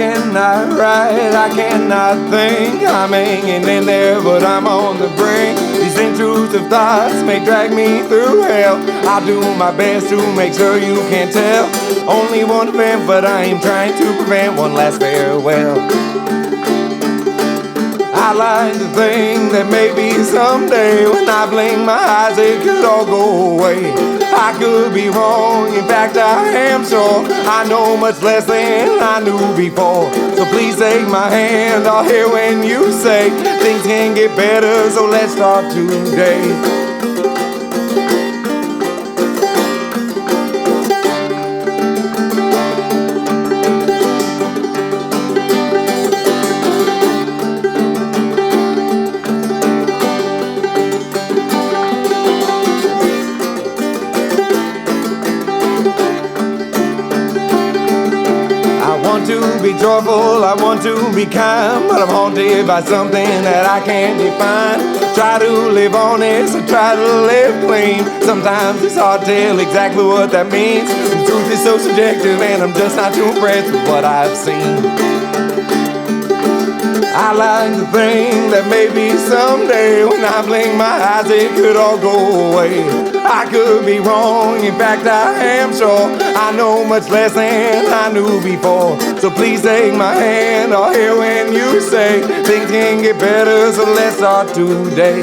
cannot write, I cannot think. I'm hanging in there, but I'm on the brink. These intrusive thoughts may drag me through hell. I'll do my best to make sure you can't tell. Only one event, but I am trying to prevent one last farewell. I like to think that maybe someday when I blink my eyes it could all go away. I could be wrong, in fact I am sure I know much less than I knew before. So please take my hand, I'll hear when you say things can get better, so let's start today. To be joyful, I want to be kind, but I'm haunted by something that I can't define. Try to live honest, I try to live clean. Sometimes it's hard to tell exactly what that means. The truth is so subjective and I'm just not too impressed with what I've seen. I like to think that maybe someday when I blink my eyes it could all go away. I could be wrong, in fact I am sure I know much less than I knew before. So please take my hand, I'll hear when you say things can get better, so let's start today.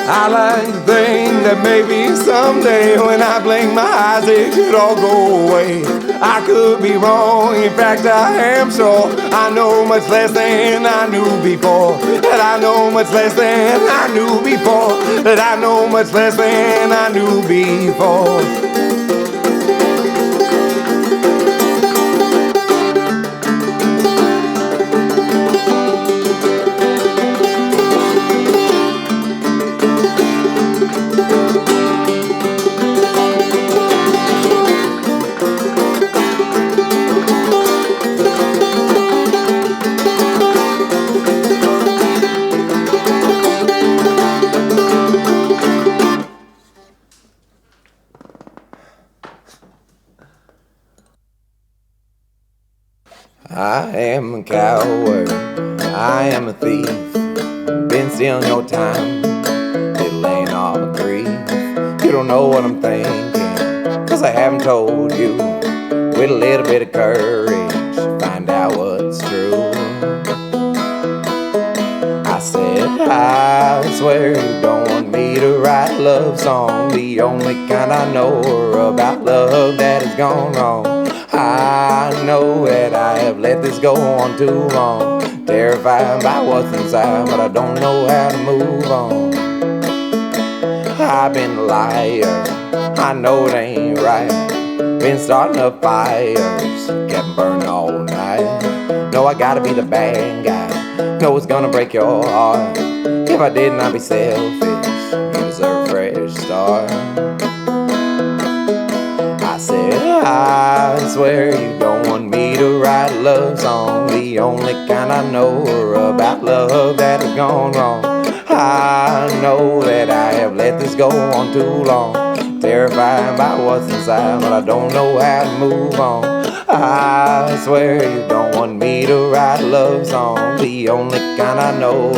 I like to think that maybe someday when I blink my eyes it could all go away. I could be wrong, in fact I am sure I know much less than I knew before. That I know much less than I knew before. That I know much less than I knew before. I am a coward, I am a thief, been stealing your time, delaying all the grief. You don't know what I'm thinking, cause I haven't told you. With a little bit of courage, find out what's true. I said, I swear you don't want me to write a love song, the only kind I know are about love that has gone wrong. I know that I have let this go on too long, terrified by what's inside, but I don't know how to move on. I've been a liar, I know it ain't right, been starting up fires, kept burning all night. Know I gotta be the bad guy, know it's gonna break your heart. If I didn't I'd be selfish, heart. I said, I swear you don't want me to write a love song, the only kind I know about love that has gone wrong. I know that I have let this go on too long, terrified by what's inside, but I don't know how to move on. I swear you don't want me to write a love song, the only kind I know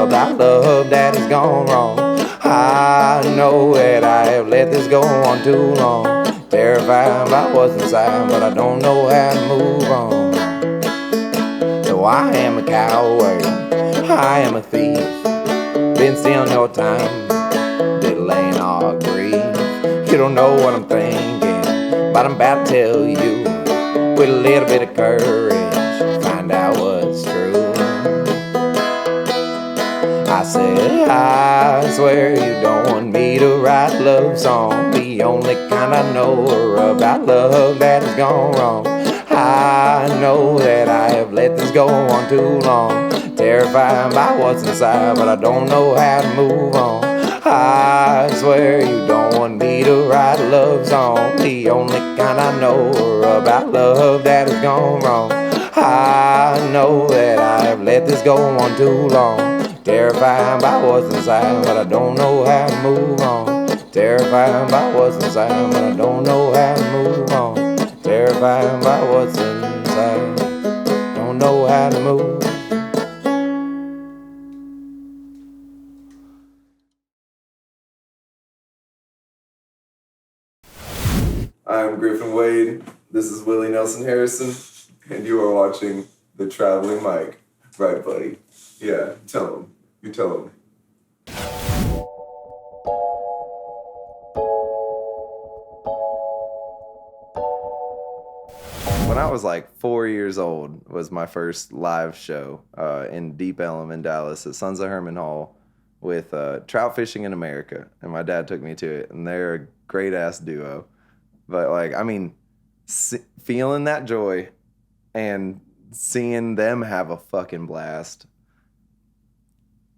about love that has gone wrong. I know that I have let this go on too long, terrified by what's inside, but I don't know how to move on. So I am a coward, I am a thief, been stealing your time, delaying our grief. You don't know what I'm thinking, but I'm about to tell you, with a little bit of courage, find out what's true. I said, I swear you don't want me to write a love song, the only kind I know about love that has gone wrong. I know that I have let this go on too long, terrified by what's inside, but I don't know how to move on. I swear you don't want me to write a love song, the only kind I know about love that has gone wrong. I know that I have let this go on too long, terrified by what's inside, but I don't know how to move on. Terrified by what's inside, but I don't know how to move on. Terrified by what's inside, don't know how to move. I'm Griffin Wade, this is Willie Nelson Harrison, and you are watching The Traveling Mic. Right, buddy? Yeah, tell him. You tell him. When I was like 4 years old was my first live show in Deep Ellum in Dallas at Sons of Herman Hall with Trout Fishing in America, and my dad took me to it, and they're a great-ass duo. But, like, I mean, feeling that joy and seeing them have a fucking blast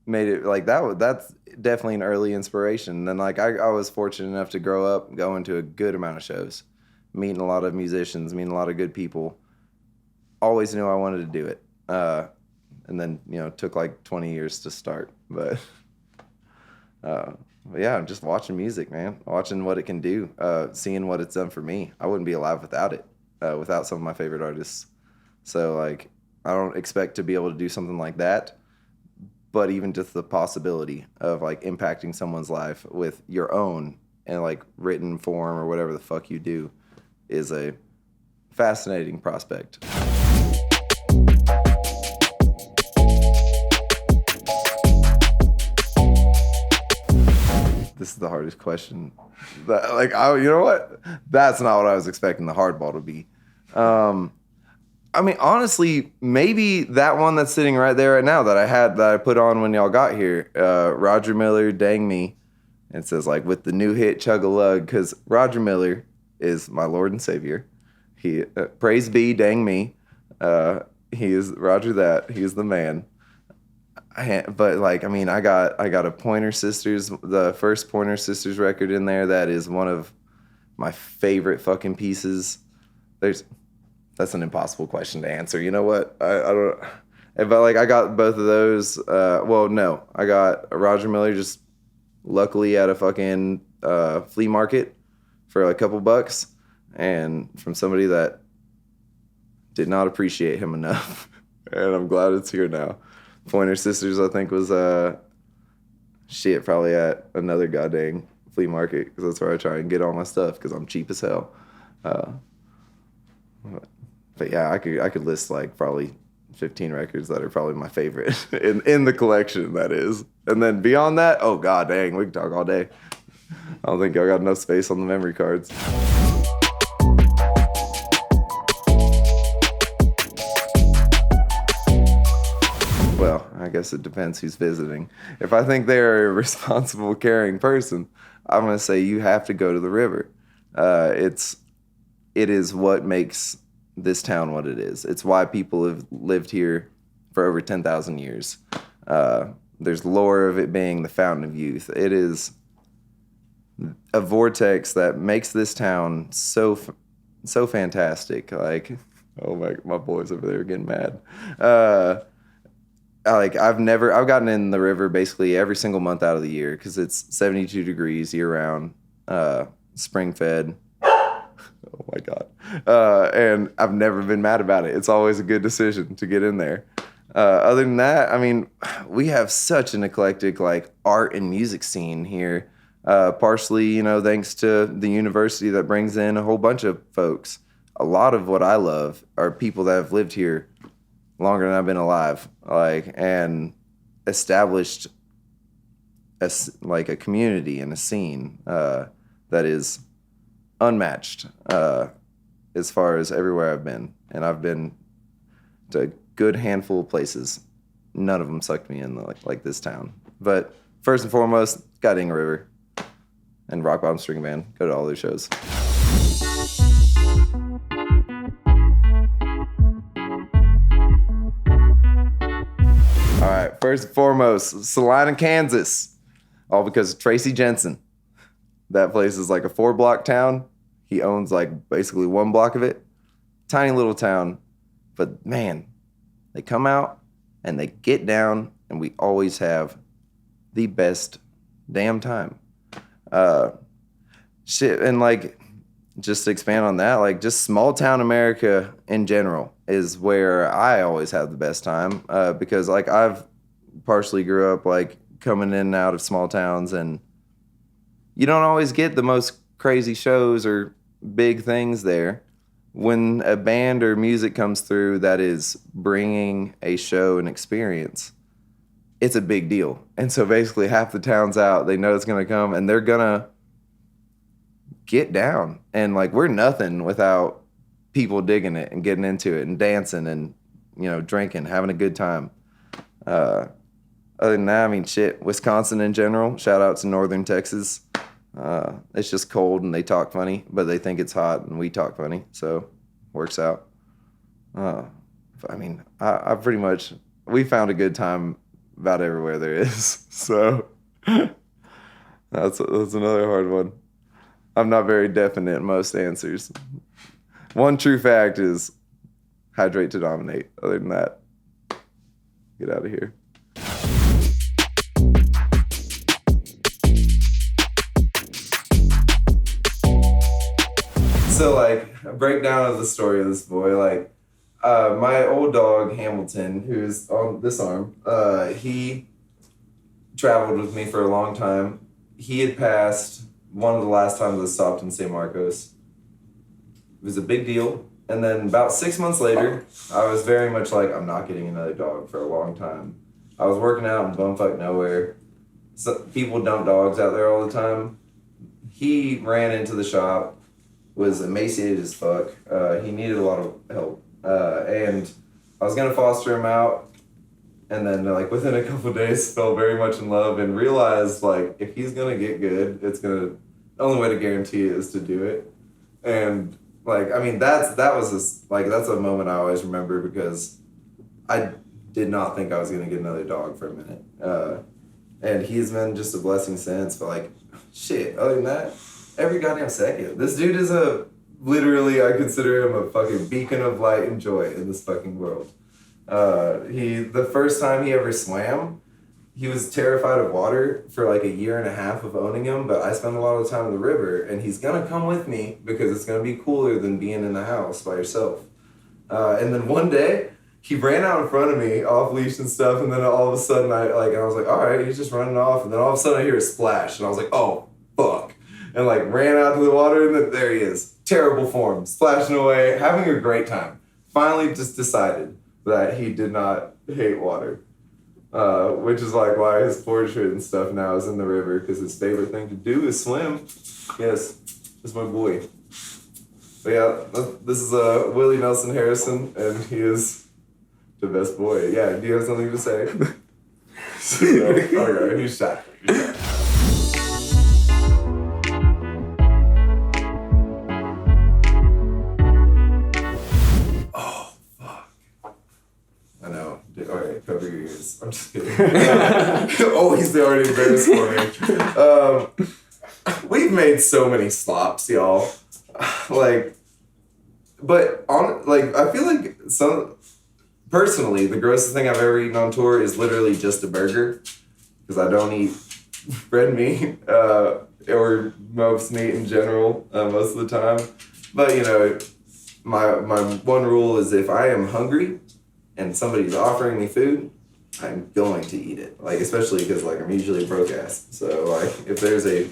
made it, like, that's definitely an early inspiration. And then, like, I was fortunate enough to grow up going to a good amount of shows, meeting a lot of musicians, meeting a lot of good people. Always knew I wanted to do it. And then, you know, it took like 20 years to start. But yeah, just watching music, man. Watching what it can do. Seeing what it's done for me. I wouldn't be alive without it, without some of my favorite artists. So, like, I don't expect to be able to do something like that. But even just the possibility of, like, impacting someone's life with your own and, like, written form or whatever the fuck you do is a fascinating prospect. This is the hardest question. You know what? That's not what I was expecting the hardball to be. I mean, honestly, maybe that one that's sitting right there right now that I put on when y'all got here, Roger Miller, Dang Me. It says, like, with the new hit Chug-a-Lug, because Roger Miller is my Lord and Savior. He praise be, dang me. He is Roger that. He is the man. But, like, I mean, I got a Pointer Sisters, the first Pointer Sisters record in there. That is one of my favorite fucking pieces. That's an impossible question to answer. You know what? I don't. But, like, I got both of those. Well, no, I got Roger Miller just luckily at a fucking flea market for a couple bucks, and from somebody that did not appreciate him enough. And I'm glad it's here now. Pointer Sisters, I think, was probably at another goddamn flea market, because that's where I try and get all my stuff, because I'm cheap as hell. But yeah, I could list, like, probably 15 records that are probably my favorite in the collection, that is. And then beyond that, oh god dang, we can talk all day. I don't think I got enough space on the memory cards. Well, I guess it depends who's visiting. If I think they're a responsible, caring person, I'm going to say you have to go to the river. It is what makes this town what it is. It's why people have lived here for over 10,000 years. There's lore of it being the fountain of youth. It is a vortex that makes this town so fantastic. Like, oh my boys over there are getting mad. I've gotten in the river basically every single month out of the year because it's 72 degrees year round, spring fed. Oh my God. And I've never been mad about it. It's always a good decision to get in there. Other than that, I mean, we have such an eclectic like art and music scene here. Partially, you know, thanks to the university that brings in a whole bunch of folks. A lot of what I love are people that have lived here longer than I've been alive, like, and established a community and a scene that is unmatched as far as everywhere I've been. And I've been to a good handful of places. None of them sucked me in like this town. But first and foremost, got Inga River and Rock Bottom String Band. Go to all their shows. All right, first and foremost, Salina, Kansas. All because of Tracy Jensen. That place is like a 4-block town. He owns like basically 1 block of it. Tiny little town. But man, they come out and they get down and we always have the best damn time. And like, just to expand on that, like just small town America in general is where I always have the best time. Because like I've partially grew up like coming in and out of small towns, and you don't always get the most crazy shows or big things there. When a band or music comes through that is bringing a show and experience, it's a big deal. And so basically half the town's out, they know it's going to come, and they're going to get down. And like, we're nothing without people digging it and getting into it and dancing and, you know, drinking, having a good time. Other than that, I mean, shit, Wisconsin in general, shout out to Northern Texas. It's just cold and they talk funny, but they think it's hot and we talk funny, so works out. I mean, I pretty much, we found a good time about everywhere there is, so that's another hard one. I'm not very definite in most answers. One true fact is hydrate to dominate. Other than that, get out of here. So, like, a breakdown of the story of this boy, like, my old dog, Hamilton, who's on this arm, he traveled with me for a long time. He had passed one of the last times I stopped in San Marcos. It was a big deal. And then about 6 months later, I was very much like, I'm not getting another dog for a long time. I was working out in bumfuck nowhere. So people dump dogs out there all the time. He ran into the shop, was emaciated as fuck. He needed a lot of help. And I was going to foster him out. And then, like, within a couple of days, fell very much in love and realized, like, if he's going to get good, the only way to guarantee it is to do it. And, like, I mean, that's a moment I always remember because I did not think I was going to get another dog for a minute. And he's been just a blessing since. But, like, shit, other than that, every goddamn second. This dude is literally, I consider him a fucking beacon of light and joy in this fucking world. The first time he ever swam, he was terrified of water for like a year and a half of owning him, but I spend a lot of time in the river, and he's gonna come with me because it's gonna be cooler than being in the house by yourself. And then one day, he ran out in front of me, off leash and stuff, and then all of a sudden I was like, all right, he's just running off, and then all of a sudden I hear a splash, and I was like, oh, fuck. And like ran out to the water, and then there he is. Terrible form, splashing away, having a great time. Finally just decided that he did not hate water. Which is like why his portrait and stuff now is in the river, because his favorite thing to do is swim. Yes, that's my boy. But yeah, this is Willie Nelson Harrison, and he is the best boy. Yeah, do you have something to say? Okay, he's shy. Cover your ears. I'm just kidding. Always they already embarrassed for me. We've made so many slops, y'all. Like, but I feel like personally, the grossest thing I've ever eaten on tour is literally just a burger, because I don't eat red meat or most meat in general most of the time. But my one rule is if I am hungry and somebody's offering me food, I'm going to eat it. Like, especially because I'm usually broke ass. So if there's a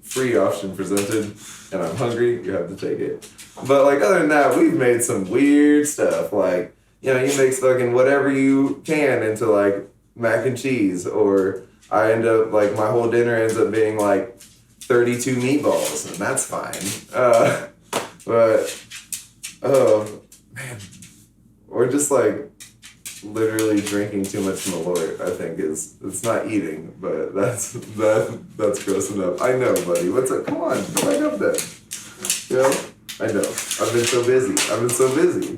free option presented and I'm hungry, you have to take it. But other than that, we've made some weird stuff. You mix fucking whatever you can into mac and cheese, or I end up my whole dinner ends up being 32 meatballs, and that's fine. But oh man, or just literally drinking too much Malort, I think it's not eating, but that's gross enough. I know, buddy. What's up? Come on, come back up then. I know. I've been so busy.